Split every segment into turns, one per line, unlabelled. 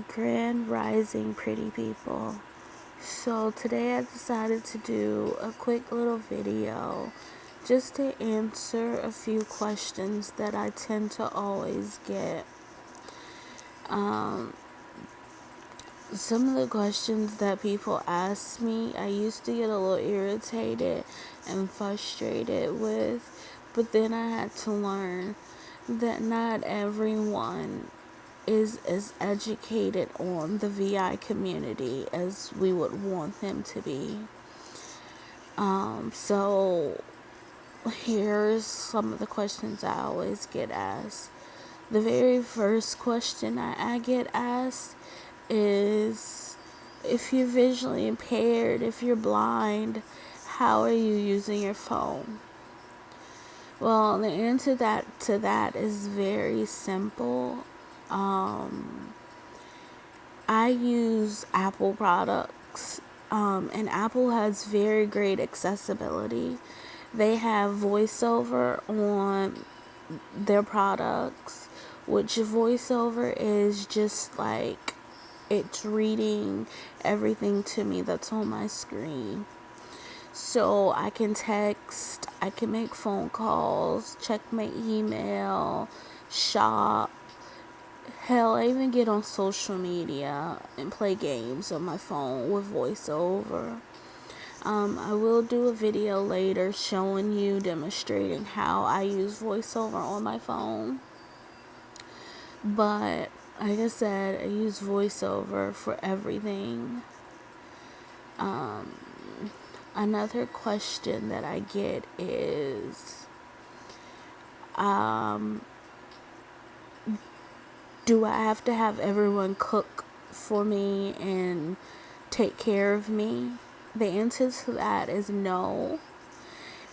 Grand Rising, pretty people. So today I decided to do a quick little video just to answer a few questions that I tend to always get. Some of the questions that people ask me, I used to get a little irritated and frustrated with, but then I had to learn that not everyone is as educated on the VI community as we would want them to be. So here's some of the questions I always get asked. The very first question I get asked is, if you're visually impaired, if you're blind, how are you using your phone? Well, the answer to that is very simple. I use Apple products, and Apple has very great accessibility. They have voiceover on their products, which voiceover is just like it's reading everything to me that's on my screen. So I can text, I can make phone calls, check my email, shop. Hell, I even get on social media and play games on my phone with voiceover. I will do a video later showing you, demonstrating how I use voiceover on my phone. But like I said, I use voiceover for everything. Another question that I get is, do I have to have everyone cook for me and take care of me? The answer to that is no.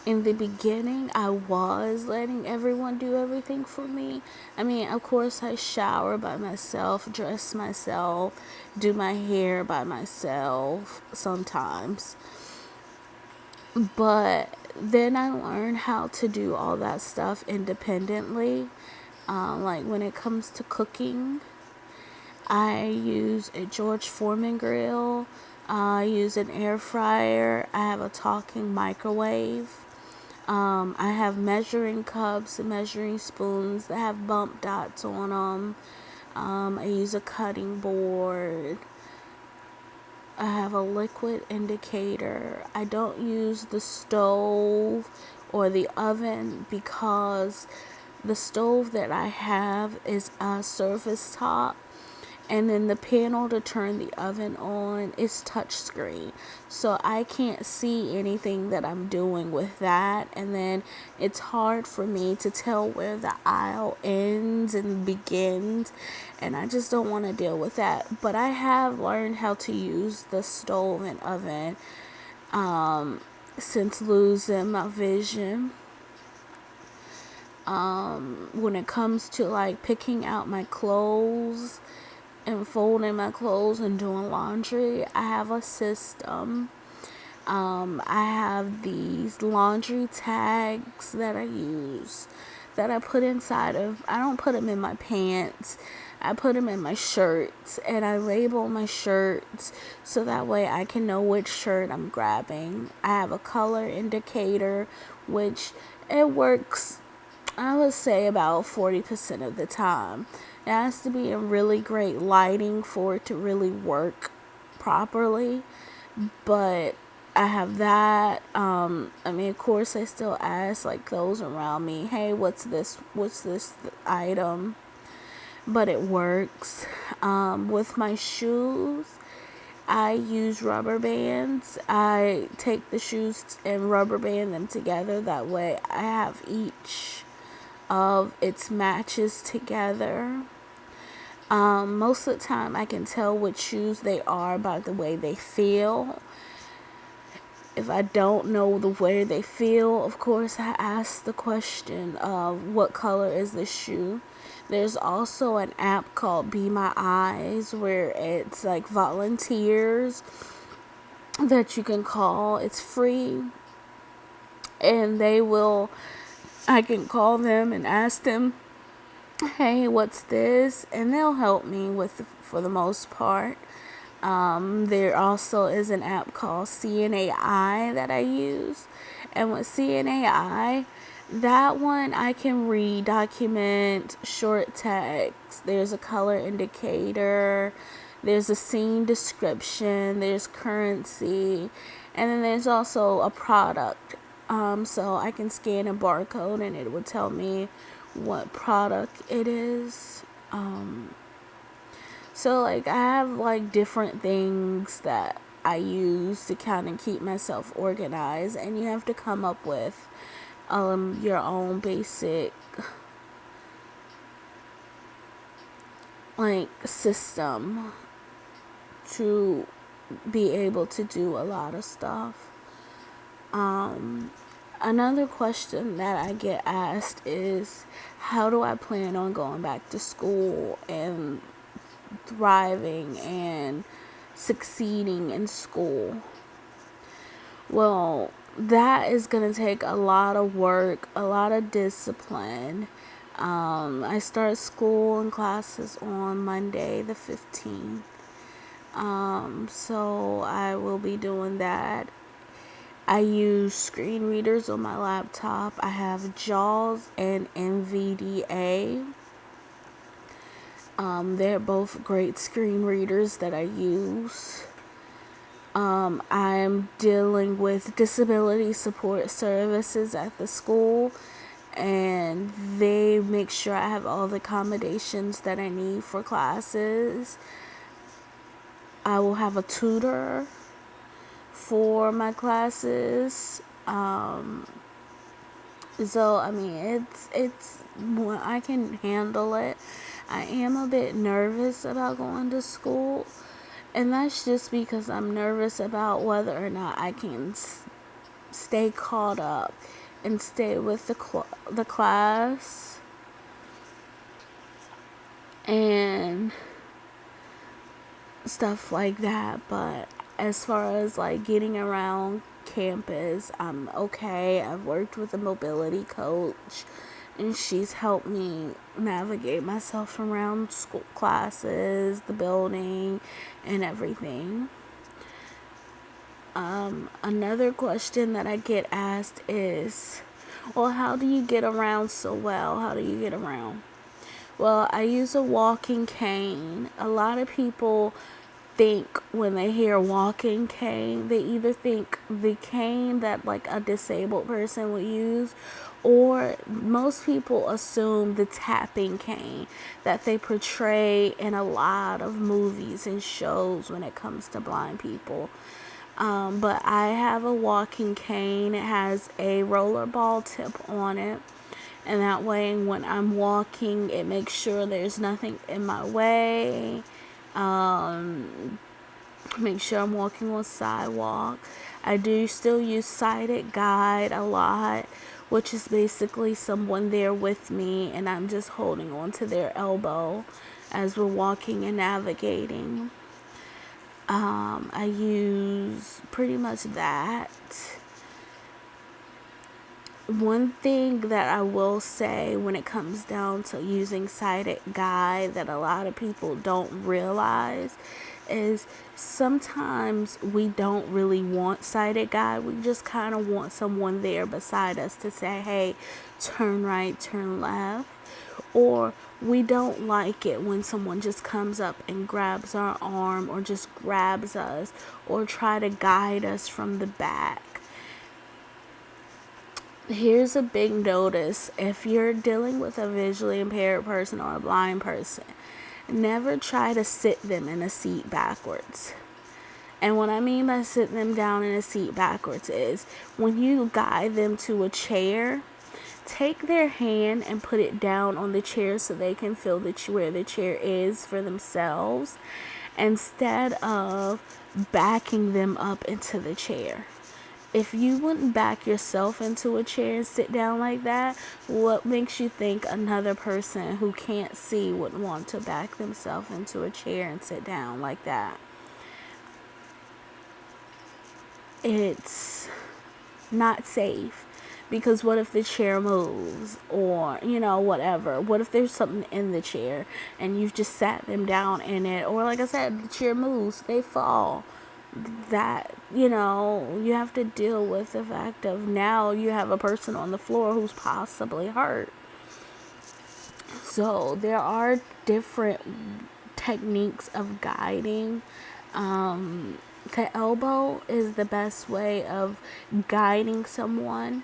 In the beginning, I was letting everyone do everything for me. I mean, of course, I shower by myself, dress myself, do my hair by myself sometimes. But then I learned how to do all that stuff independently. Like when it comes to cooking, I use a George Foreman grill. I use an air fryer. I have a talking microwave. I have measuring cups and measuring spoons that have bump dots on them. I use a cutting board. I have a liquid indicator. I don't use the stove or the oven because the stove that I have is a surface top, and then the panel to turn the oven on is touchscreen, so I can't see anything that I'm doing with that, and then it's hard for me to tell where the aisle ends and begins, and I just don't want to deal with that. But I have learned how to use the stove and oven since losing my vision. When it comes to like picking out my clothes and folding my clothes and doing laundry, I have a system. I have these laundry tags that I use that I put inside of, I don't put them in my pants, I put them in my shirts, and I label my shirts so that way I can know which shirt I'm grabbing. I have a color indicator, which it works, I would say, about 40% of the time. It has to be in really great lighting for it to really work properly. But I have that. I mean, of course, I still ask like those around me, hey, what's this? What's this item? But it works. With my shoes, I use rubber bands. I take the shoes and rubber band them together. That way, I have each of its matches together. Most of the time, I can tell which shoes they are by the way they feel. If I don't know the way they feel, of course, I ask the question of what color is this shoe. There's also an app called Be My Eyes where it's like volunteers that you can call. It's free, and I can call them and ask them hey, what's this? And they'll help me with for the most part. There also is an app called CNAI that I use. And with CNAI, that one I can read, document, short text. There's a color indicator. There's a scene description. There's currency. And then there's also a product. So I can scan a barcode and it will tell me what product it is. So like I have like different things that I use to kind of keep myself organized, and you have to come up with your own basic like system to be able to do a lot of stuff. Another question that I get asked is, how do I plan on going back to school and thriving and succeeding in school? Well, that is going to take a lot of work, a lot of discipline. I start school and classes on Monday the 15th. So I will be doing that. I use screen readers on my laptop. I have JAWS and NVDA. They're both great screen readers that I use. I'm dealing with disability support services at the school, and they make sure I have all the accommodations that I need for classes. I will have a tutor for my classes. So I mean, it's I can handle it. I am a bit nervous about going to school, and that's just because I'm nervous about whether or not I can stay caught up and stay with the class and stuff like that. But as far as like getting around campus, I'm okay. I've worked with a mobility coach, and she's helped me navigate myself around school classes, the building, and everything. Another question that I get asked is, well, how do you get around so well? How do you get around? Well, I use a walking cane. A lot of people think when they hear walking cane, they either think the cane that like a disabled person would use, or most people assume the tapping cane that they portray in a lot of movies and shows when it comes to blind people. But I have a walking cane. It has a rollerball tip on it. And that way, when I'm walking, it makes sure there's nothing in my way. Make sure I'm walking on sidewalk. I do still use sighted guide a lot, which is basically someone there with me, and I'm just holding on to their elbow as we're walking and navigating. I use pretty much that. One thing that I will say when it comes down to using sighted guide that a lot of people don't realize is sometimes we don't really want sighted guide. We just kind of want someone there beside us to say, hey, turn right, turn left. Or we don't like it when someone just comes up and grabs our arm or just grabs us or try to guide us from the back. Here's a big notice. If you're dealing with a visually impaired person or a blind person, never try to sit them in a seat backwards. And what I mean by sitting them down in a seat backwards is when you guide them to a chair, take their hand and put it down on the chair so they can feel where the chair is for themselves, instead of backing them up into the chair. If you wouldn't back yourself into a chair and sit down like that, what makes you think another person who can't see would want to back themselves into a chair and sit down like that? It's not safe. Because what if the chair moves, or whatever? What if there's something in the chair and you've just sat them down in it, or like I said, the chair moves, they fall. That you have to deal with the fact of now you have a person on the floor who's possibly hurt. So there are different techniques of guiding. The elbow is the best way of guiding someone.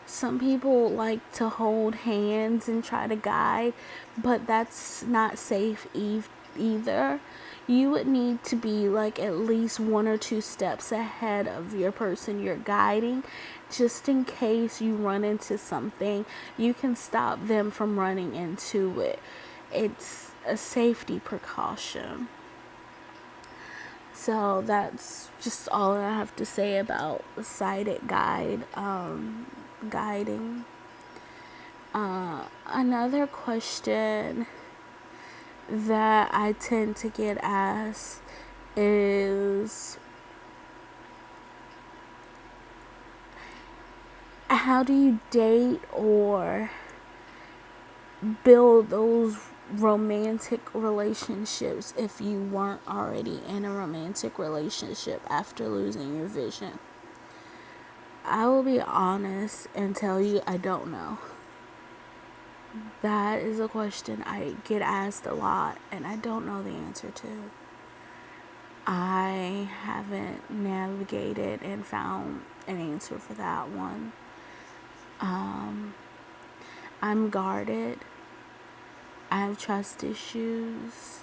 Some people like to hold hands and try to guide, but that's not safe either. You would need to be like at least 1 or 2 steps ahead of your person you're guiding, just in case you run into something. You can stop them from running into it. It's a safety precaution. So that's just all I have to say about sighted guiding. Another question that I tend to get asked is, how do you date or build those romantic relationships if you weren't already in a romantic relationship after losing your vision? I will be honest and tell you I don't know. That is a question I get asked a lot and I don't know the answer to. I haven't navigated and found an answer for that one. I'm guarded. I have trust issues,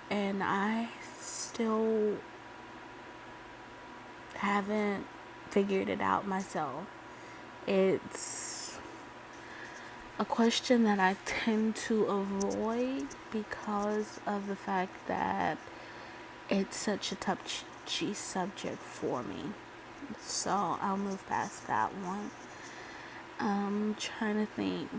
and I still haven't figured it out myself. It's a question that I tend to avoid because of the fact that it's such a touchy subject for me. So I'll move past that one. I'm trying to think.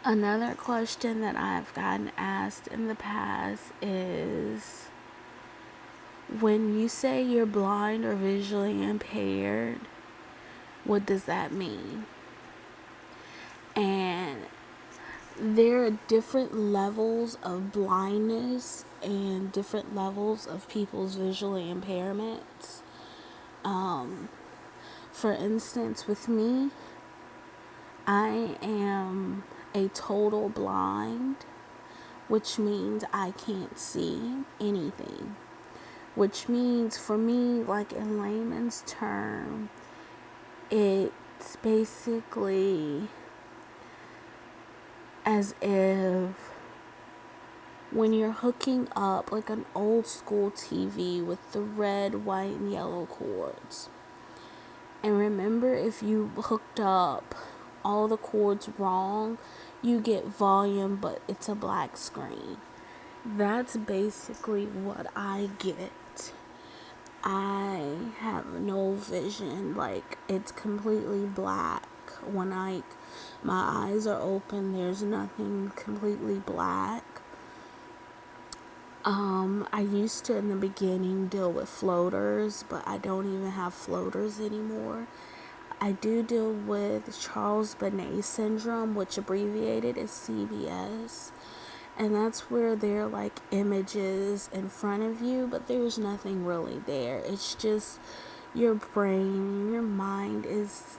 Another question that I've gotten asked in the past is, when you say you're blind or visually impaired, what does that mean? And there are different levels of blindness and different levels of people's visual impairments. For instance, with me, I am a total blind, which means I can't see anything. Which means for me, like in layman's term, it's basically as if when you're hooking up like an old school TV with the red, white, and yellow cords. And remember, if you hooked up all the cords wrong, you get volume, but it's a black screen. That's basically what I get. I have no vision. Like, it's completely black. When my eyes are open, there's nothing, completely black. I used to in the beginning deal with floaters, but I don't even have floaters anymore. I do deal with Charles-Bonnet syndrome, which abbreviated is CBS. And that's where there are like images in front of you, but there's nothing really there. It's just your brain, your mind is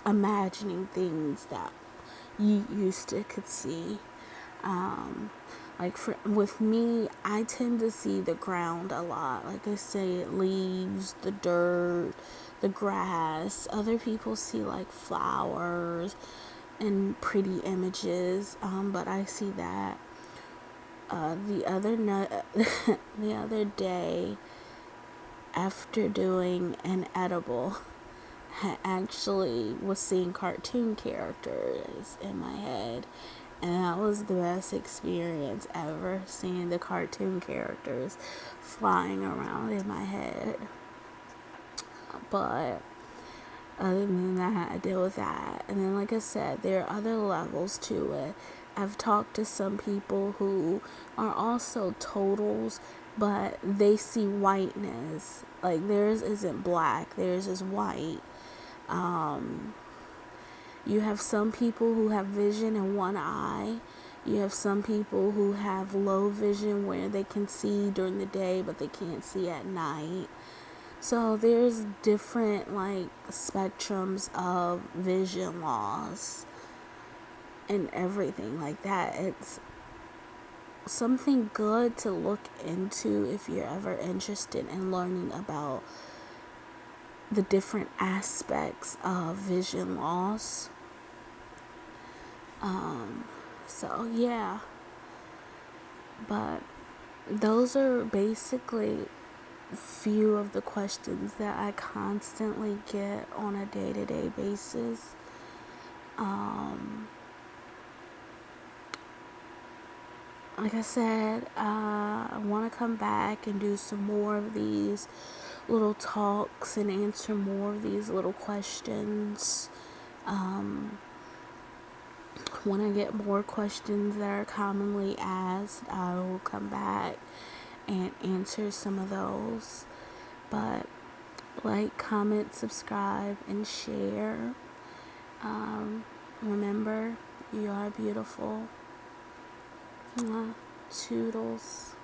imagining things that you used to could see. With me, I tend to see the ground a lot. Like I say, leaves, the dirt, the grass. Other people see like flowers and pretty images, but I see that. The other day, after doing an edible, I actually was seeing cartoon characters in my head, and that was the best experience ever, seeing the cartoon characters flying around in my head. But other than that, I deal with that. And then, like I said, there are other levels to it. I've talked to some people who are also totals, but they see whiteness. Like, theirs isn't black, theirs is white. You have some people who have vision in one eye. You have some people who have low vision where they can see during the day but they can't see at night. So there's different like spectrums of vision loss and everything like that. It's something good to look into if you're ever interested in learning about the different aspects of vision loss. So yeah, but those are basically few of the questions that I constantly get on a day-to-day basis. Like I said, I want to come back and do some more of these little talks and answer more of these little questions. When I get more questions that are commonly asked, I will come back and answer some of those. But like, comment, subscribe, and share. Remember, you are beautiful. Toodles.